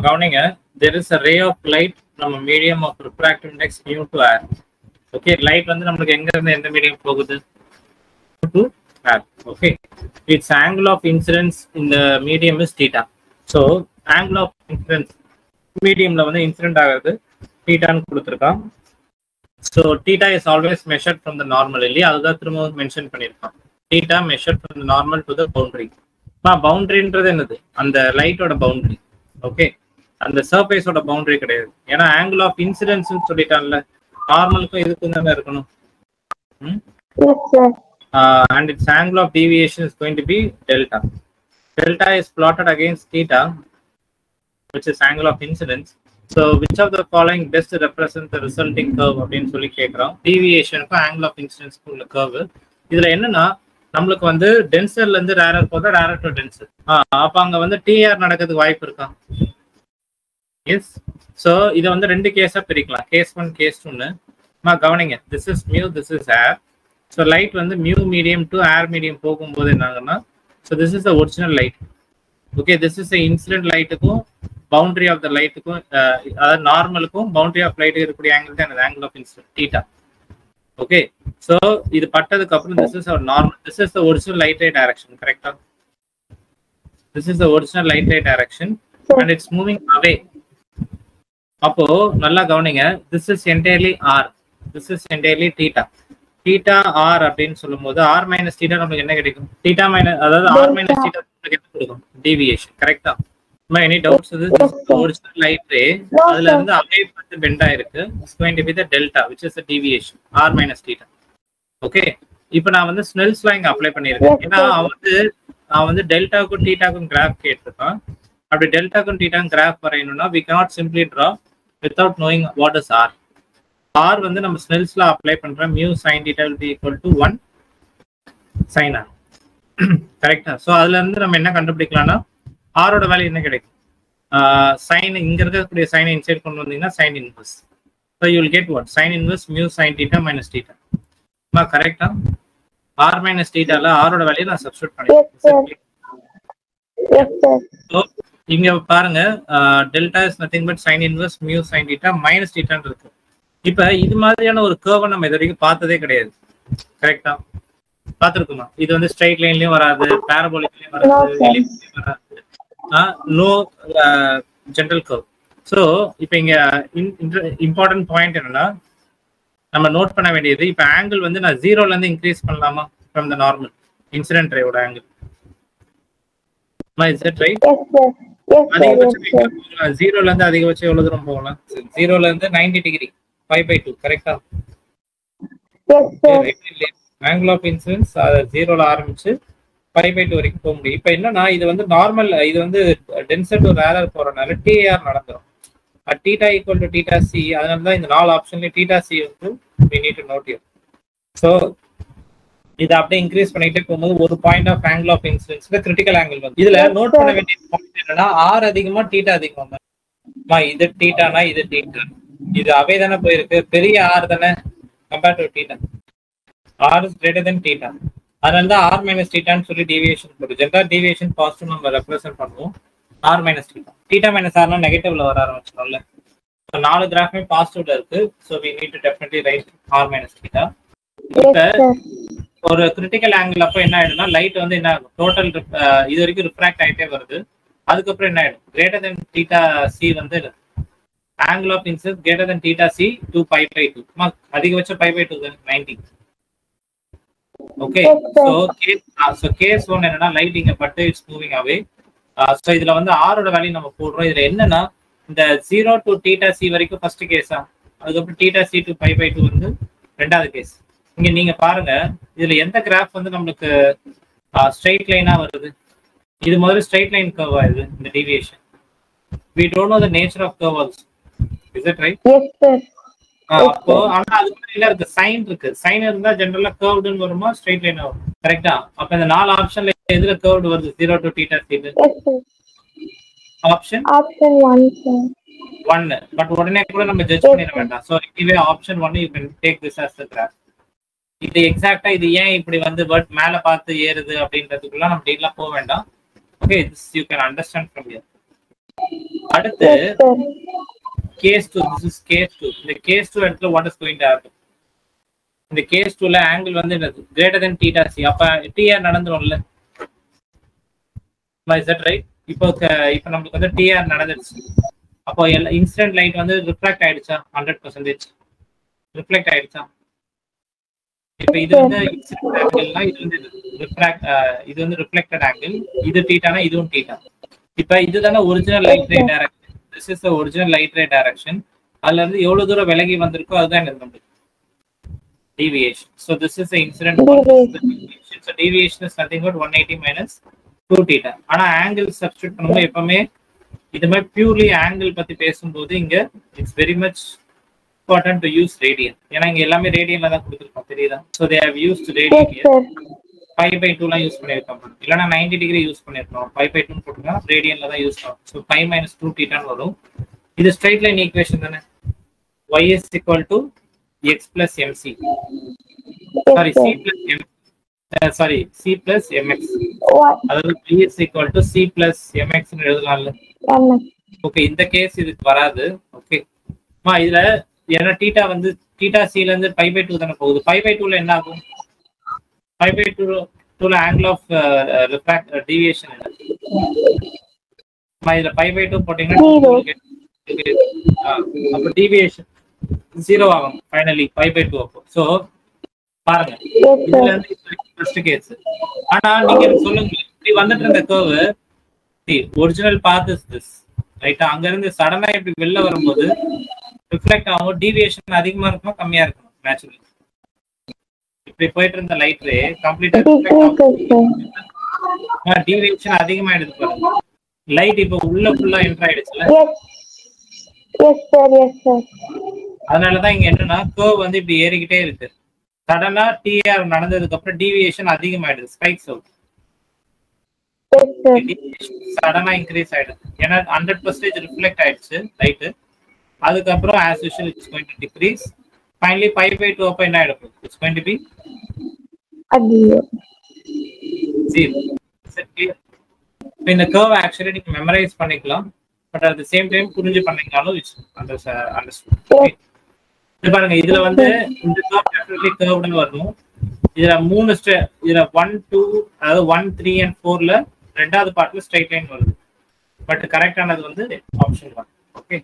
கவனிங்க, there is a ray of light from a medium of refractive index mu to air. Okay, light வந்து நமக்கு எங்க இருந்து எந்த மீடியம் போகுது? To air. Okay, its angle of incidence in the medium is theta. So angle of incidence mediumல வந்து incident ஆகிறது thetaன்னு கொடுத்திருக்கான். So theta is always measured from the normal. இல்லையா, அதுதான் திரும்ப மென்ஷன் பண்ணியிருக்கான். Theta measured from the normal to the boundary. பவுண்டரின்றது என்னது? அந்த லைட்டோட boundary. Okay, அந்த சர்ஃபேஸோட பவுண்டரி கிடையாது. ஏன்னா ஆங்கிள் ஆஃப் இன்சிடென்ஸ் சொல்லிட்டான்ல, நார்மலுக்கும் இதுக்கும் தானே இருக்கணும். And its angle of deviation is going to be delta. Delta is plotted against theta, which is angle of incidence. So which of the following best represents the resulting curve அப்படின்னு சொல்லி கேட்குறோம். டீவியேஷனுக்கும் angle of இன்சிடென்ஸ்க்கும் உள்ள curve. இதுல என்னன்னா, நம்மளுக்கு வந்து டென்சர்ல இருந்து rarer போதா, ரேரர் டு டென்சர். அப்ப அங்க வந்து டிஆர் நடக்கிறதுக்கு வாய்ப்பு இருக்கா? எஸ். ஸோ இதை வந்து ரெண்டு கேஸா பிரிக்கலாம், கேஸ் 1 கேஸ் 2ன்னு. கவனிங்க, this is mu, this is air. So light வந்து mu medium to air medium போகும்போது என்ன ஆகுன்னா, so this is the original light. Okay, this is the incident லைட்டுக்கும் பவுண்டரி ஆஃப் த லைட்டுக்கும், அதாவது நார்மலுக்கும் பவுண்டரி ஆஃப் லைட் இருக்கக்கூடிய ஆங்கிள் தான் angle of incident theta. Okay, so இது பட்டதுக்கு அப்புறம் this is our normal, this is the original light ray direction, correct? This is the original light ray direction and it's moving away. அப்போ நல்லா கவனிங்க, this is entirely r, this is entirely theta. theta r அப்படின்னு சொல்லும்போது r minus theta நமக்கு என்ன கிடைக்கும்? theta minus, அதாவது r minus theta நமக்கு என்ன கொடுக்கும்? deviation, கரெக்ட்டா? any doubts? This is the original light ray, அதுல இருந்து away வந்து bend ஆயிருக்கு. It's going to be the delta, which is the deviation, r minus theta. Okay, இப்போ நான் வந்து ஸ்னெல்ஸ் லா இங்க அப்ளை பண்ணியிருக்கேன். ஏன்னா அவன் வந்து டெல்டாக்கும் டீட்டாக்கும் கிராஃப் கேட்டிருக்கான். அப்படி டெல்டாக்கும் டீட்டாக்கும் graph வரையணும்னா we cannot simply draw without knowing what is r. r வந்து நம்ம ஸ்னெல்ஸ் லா அப்ளை பண்றோம், mu sin theta will be equal to 1 sin r. கரெக்டா? ஸோ அதுல இருந்து நம்ம என்ன கண்டுபிடிக்கலாம்னா, r ஓட வேல்யூ என்ன கிடைக்கும்? சைன், இங்க இருக்கக்கூடிய சைனை இன்சைட் கொண்டு வந்தீங்கன்னா sine inverse. So you will get what? Sine inverse mu sin theta minus theta. கரெக்டா? r minus theta ல r ஓட வேல்யூ நான் சப்ஸ்டிட்யூட் பண்ணிட்டேன். சோ இங்க பாருங்க, delta is nothing but sin inverse mu sin theta minus theta ன்னு இருக்கு. இப்போ இது மாதிரியான ஒரு கர்வ் நம்ம இது வரைக்கும் பார்த்ததே கிடையாது. கரெக்டா? பார்த்திருக்குமா? இது வந்து ஸ்ட்ரைட் லைன்லயும் வராது, பாரபோலிக்லயும் வராது, எலிப்ஸ்லயும் வராது. No general curve. சோ இப்போ இங்க இம்பார்ட்டன்ட் பாயிண்ட் என்னன்னா, நம்ம நோட் பண்ண வேண்டியது, இப்போ ஆங்கிள் வந்து நான் 0ல இருந்து இன்க்ரீஸ் பண்ணலாமா ஃப்ரம் த நார்மல் இன்சிடென்ட் ரேயோட ஆங்கிள்? Is that right? அதிகபட்சம் 0ல இருந்து அதிகபட்சம் எவ்வளவு தூரம் போகலாம்? 0ல இருந்து 90 டிகிரி, 5/2, கரெக்டா? ஆங்கிள் ஆஃப் இன்சிடென்ஸ் 0ல ஆரம்பிச்சு 5/2 வரைக்கும் போக முடியும். இப்போ என்னன்னா, இது வந்து நார்மல், இது வந்து டென்சர் டு ரேரர் போறதுனால டிஆர் நடந்துரும். At theta equal to theta c, அதனால தான் இந்த 4 ஆப்ஷன்ல theta c வந்து we need to note here. So இத அப்படியே இன்க்ரீஸ் பண்ணிட்டே போகும்போது ஒரு பாயிண்ட் ஆஃப் ஆங்கிள் ஆஃப் இன்சிடென்ஸ்ல கிரிட்டிக்கல் ஆங்கிள் வந்து இதுல நோட் பண்ண வேண்டிய பாயிண்ட் என்னன்னா, r அதிகமா theta அதிகமா. இது thetaனா இது theta, இது அவே தானே போயிருக்கு, பெரிய r தானே compared to theta. r is greater than theta. அதனால தான் r minus theta ன்னு சொல்லி டீவியேஷன் போடுது. ஜெனரல் டீவியேஷன் பாசிட்டிவ் நம்ம ரெப்ரசன்ட் பண்ணுவோம். r minus theta, theta minus r னா நெகட்டிவ்ல வர ஆரம்பிச்சிடும்ல. சோ 4 கிராஃப்மே பாசிட்டிவ்ல இருக்கு. So we need to definitely write r minus theta. இப்ப ஒரு கிரிட்டிக்கல் ஆங்கிள் அப்ப என்ன ஆயிடும்னா, லைட் வந்து என்ன ஆகும், டோட்டல் இது வரைக்கும் ரிஃப்ராக்ட் ஆயிட்டே வருது. அதுக்கப்புறம் என்ன ஆயிடும், கிரேட்டர் தென் theta c வந்து angle of incidence greater than theta c to π/2. அதிகபட்சம் π/2 90. ஓகே, சோ கேஸ் 1 என்னன்னா, லைட் இங்க பட்டு இட்ஸ் மூவிங் அவே. ஸோ இதுல வந்து ஆரோட வேல்யூ நம்ம போடுறோம். இதுல என்னன்னா, இந்த 0 to theta c வரைக்கும் ஃபர்ஸ்ட் கேஸா, அதுக்கப்புறம் theta c to π/2 வந்து ரெண்டாவது கேஸ். இங்க நீங்க பாருங்க, இதுல எந்த கிராஃப் வந்து நம்மளுக்கு ஸ்ட்ரைட் லைனா வருது? இது முதல்ல ஸ்ட்ரைட் லைன் கர்வா இது, இந்த deviation. we don't know the nature of curve also, is it right? Yes sir. அப்போ ஆனா அதுக்கு இல்ல இருக்கு, சைன் இருக்கு. சைன் இருந்தா ஜெனரலா கர்வ்டுன்னு வருமா, ஸ்ட்ரைட் லைனா வரும்? கரெக்ட்டா? அப்ப இந்த 4 ஆப்ஷன்ல எதுல கர்வ்டு வருது? 0 to theta c. Yes sir. Option 1 sir. 1. But உடனே கூட நம்ம ஜட்ஜ் பண்ணிர வேண்டாம். சோ இதுவே option 1 you can take this as the graph. இது எக்ஸாக்ட்டா இது ஏன் இப்படி வந்து பட் மேல பார்த்து ஏறுது அப்படின்றதுக்குள்ள நம்ம டீடைலா போக வேண்டாம். Okay, this you can understand from here. அடுத்து case 2, this is case 2. இந்த case 2 இடத்துல what is going to happen? இந்த case 2 ல angle வந்து என்னது greater than theta c. அப்ப TR நடந்துரும்ல. Is that right? இப்போ நமக்கு வந்து TR நடந்துருச்சு. அப்போ இன்சிடென்ட் லைட் வந்து ரிஃப்ராக்ட் ஆயிடுச்சா 100% ரிஃப்ளெக்ட் ஆயிடுச்சா? இப்போ இது வந்து இன்சிடென்ட் ஆங்கிள்னா இது வந்து ரிஃப்ளெக்டட் ஆங்கிள், இது தீட்டானா இதுவும் தீட்டா. இப்போ இதுதானே original light ray direction. This is the original light ray direction. அதுல இருந்து எவ்வளவு தூரம் விலகி வந்திருக்கோ அதுதான் என்ன நமக்கு deviation. So this is the incident deviation. So deviation is nothing but 180 minus 2 theta. ஆனா angle substitute பண்ணும்போது எப்பவுமே இது மாதிரி பியூர்லி ஆங்கிள் பத்தி பேசும்போது இங்க it's very much important to use radian. ஏன்னா இங்க எல்லாமே ரேடியன்ல தான் கொடுத்துருக்கோம், தெரியுதா? So they have used radian here. 5/2 use பண்ணிருக்கோம், இல்லைன்னா 90 டிகிரி யூஸ் பண்ணிருக்கோம். 5/2 போட்டுங்க, ரேடியன்ல தான் யூஸ் ஆகும். ஸோ 5 minus 2 தீட்டான்னு வரும். இது ஸ்ட்ரைட் லைன் ஈக்குவேஷன் தானே. y is equal to x plus mc. Sorry, c plus m. Sorry, c plus mx. அதாவது b is equal to c plus mx ன்னு எழுதலாம்ல. ஓகே, இந்த கேஸ் இதுக்கு வராது. ஓகே மா, இதுல ஏன்னா தீட்டா வந்து தீட்டா c ல இருந்து 5/2 தானே போகுது. 5/2 ல என்ன ஆகும்? 5/2 ல ஆங்கிள் ஆஃப் டீவியேஷன் என்ன? மா, இதுல 5/2 போட்டீங்கன்னா அப்ப டீவியேஷன் 0 ஆகும் ஃபைனலி 5/2 அப்போ. சோ பாருங்க, இதுல இருந்து ஃபர்ஸ்ட் கேஸ். ஆனா நீங்க சொல்லுங்க, இப்படி வந்துட்டு இருந்த curve original path is this ரைட்டா. அங்க இருந்து சடனா இப்படி வெளில வரும்போது ரிஃப்ளெக்ட் ஆகும். டீவியேஷன் அதிகமா இருக்குமா கம்மியா இருக்குமா? நேச்சுரலி இப்படி போயிட்டு இருந்த லைட் ரே கம்ப்ளீட்டா ரிஃப்ளெக்ட் ஆகும். டீவியேஷன் அதிகமாயிடுது பாருங்க. லைட் இப்போ உள்ள ஃபுல்லா என்டர் ஆயிடுச்சுல. அதனாலதான் இங்க என்னன்னா கர்வ் வந்து இப்படி ஏறிக்கிட்டே இருக்கு. சடனா டிஆர் நடந்ததுக்கு அப்புறம் டீவியேஷன் அதிகமாயிடுது, ஸ்பைக்ஸ் அவுட். சடனா இன்க்ரீஸ் ஆயிடுது ஏன்னா 100% ரிஃப்ளெக்ட் ஆயிடுச்சு லைட். அதுக்கப்புறம் as usual it's going to decrease. Finally 5/2 அப்ப என்ன ஆயிடும்? It's going to be 0. இந்த கர்வ் ஆக்சுவலி நீங்க மெமரைஸ் பண்ணிக்கலாம், but at the same time புரிஞ்சு பண்ணீங்கனாலும் இட்ஸ் அண்டர்ஸ்டாண்ட். இது பாருங்க, இதுல வந்து இந்த கர்வ் டெஃபினெட்லி கர்வ்டு வரணும். இதுல 3 இதுல 1 2 அதாவது 1 3 and 4ல ரெண்டாவது பார்ட்ல ஸ்ட்ரைட் லைன் வருது. பட் கரெக்டானது வந்து ஆப்ஷன் 1. ஓகே.